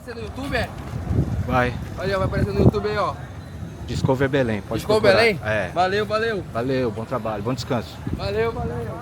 aparecer no YouTube, é? Vai. Olha, vai aparecer no YouTube aí, ó. Discover Belém, pode Discover procurar. Belém? É. Valeu, valeu. Valeu, bom trabalho, bom descanso. Valeu, valeu.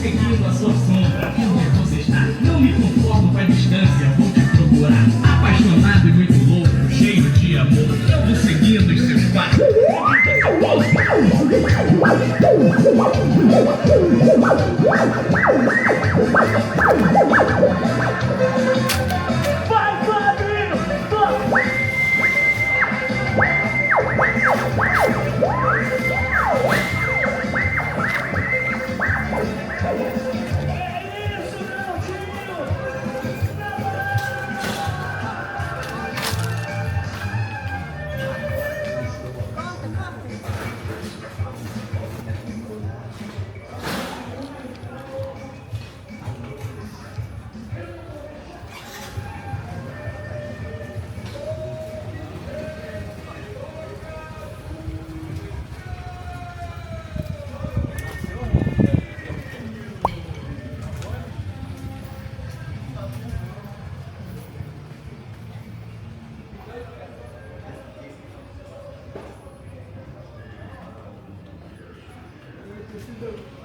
Seguindo a sua sombra, onde você está? Não me conformo com a distância, vou te procurar. Apaixonado e muito louco, cheio de amor, eu vou seguindo os seus passos. Vai,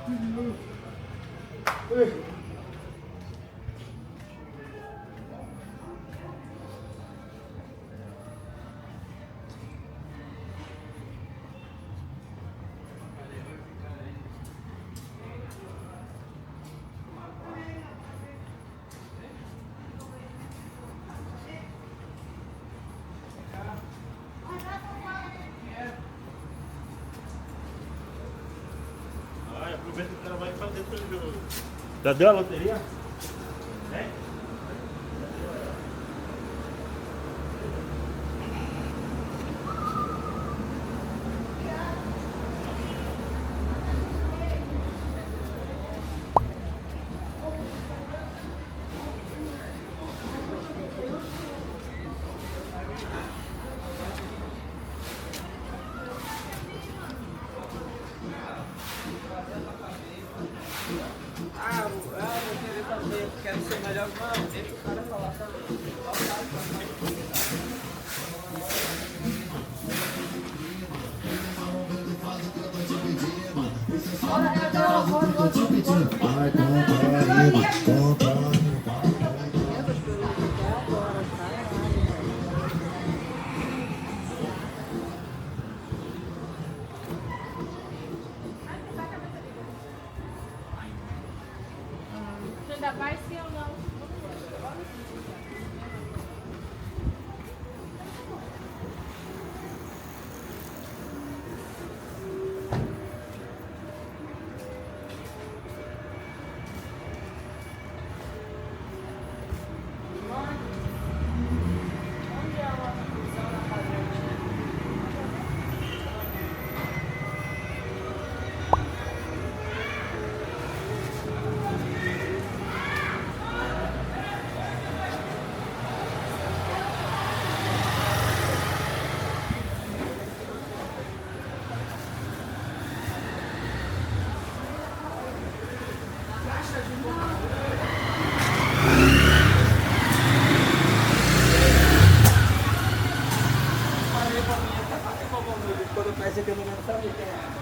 Fabinho! Aproveita que ela vai fazer tudo. Já deu a loteria? É? Quero ser melhor, não, deixa o cara falar também. Ainda vai sim ou não? Quando eu comecei a ter não sabia quem era.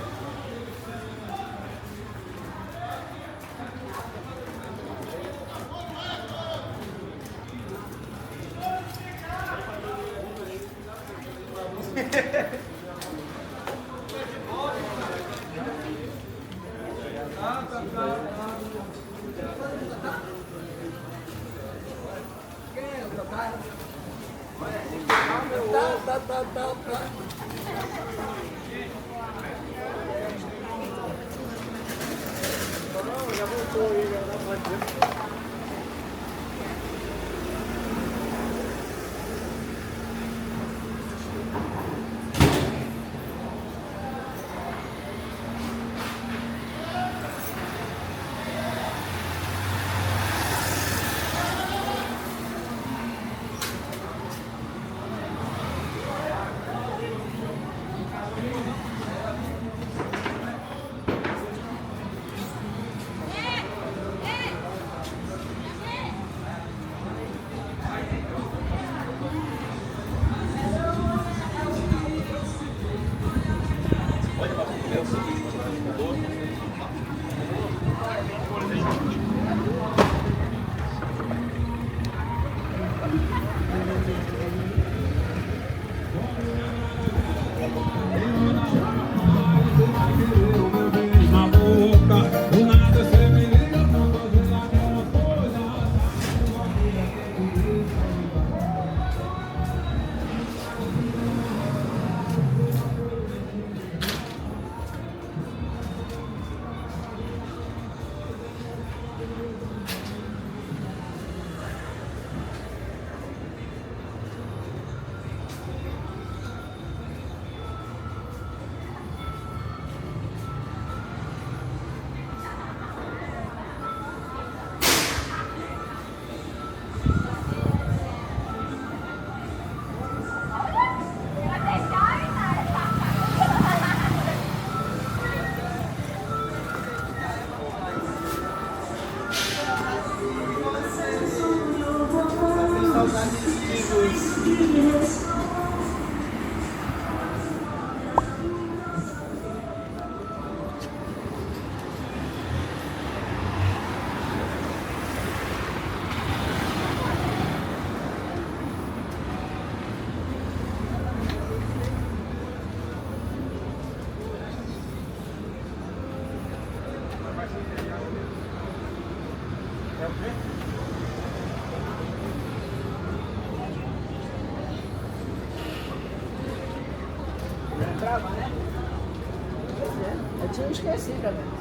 Eu tinha esquecido também.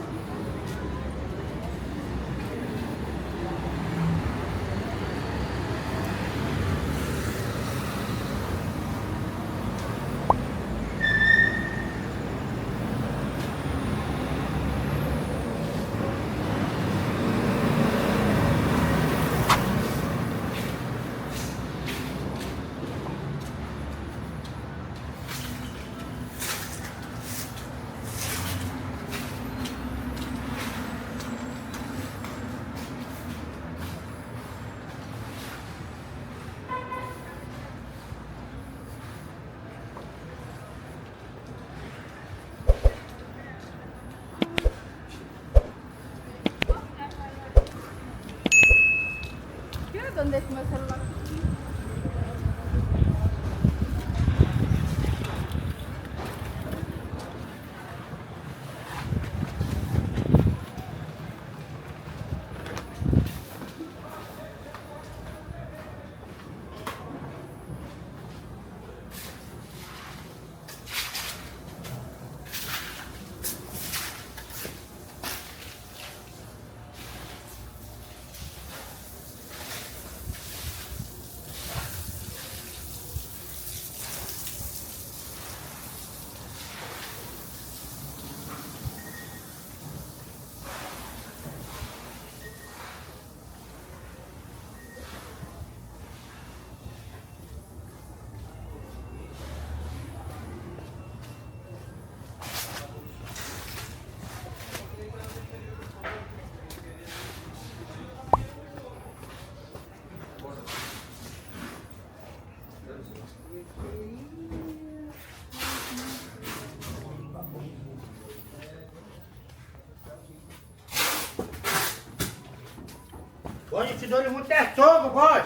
Hoje te dou muito é soco, boy.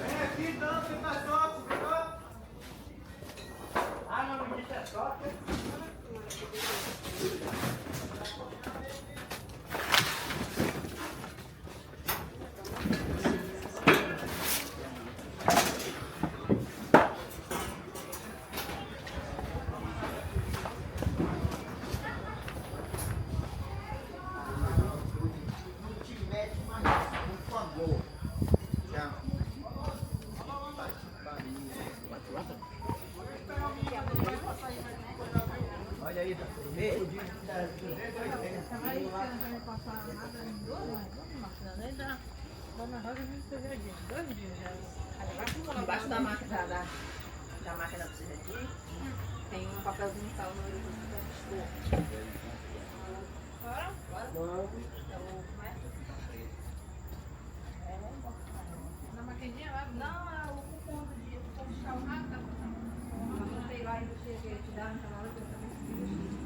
Vem aqui, não, tem mais sorte, viu? Ah, não, me disse é sorte. Olha aí, meio dia. Embaixo da máquina da máquina do serrete, tem um papelzinho tal no meio. Na maquininha lá? Não, é o cupom do dia. Cupom de calmar, tá? Eu botei lá e deixei ele te dar naquela hora que eu também fiz.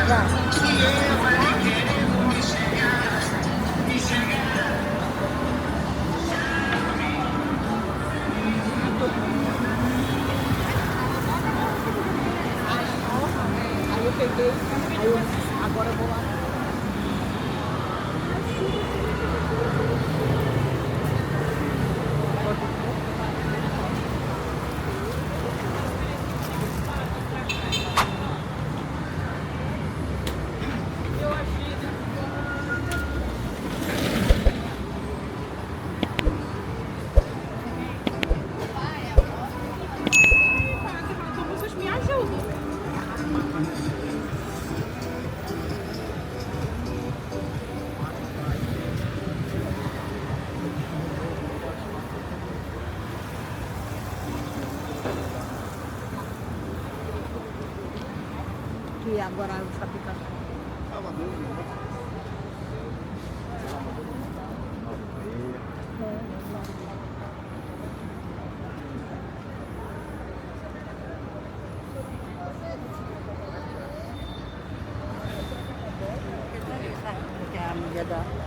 Aí eu peguei, agora eu vou lá. Vocês me ajudam. Que agora está picando. Que é a amiga da...